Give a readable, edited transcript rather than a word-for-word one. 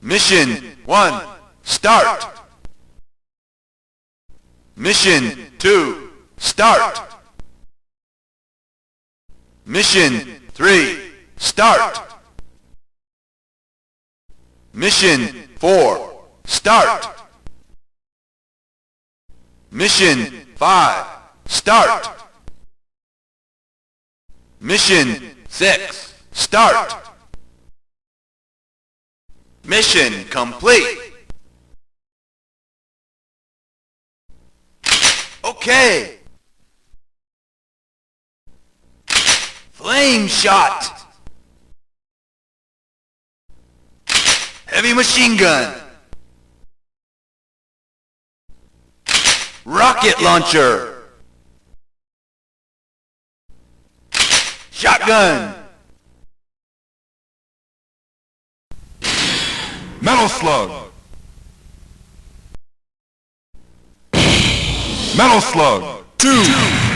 Mission 1, start. Mission 2, start. Mission 3, start. Mission 4, start. Mission 5, start. Mission 6, start. Mission complete. Okay. Flame shot. Heavy machine gun. Rocket launcher. Shotgun. Metal Slug! Metal Slug! 2!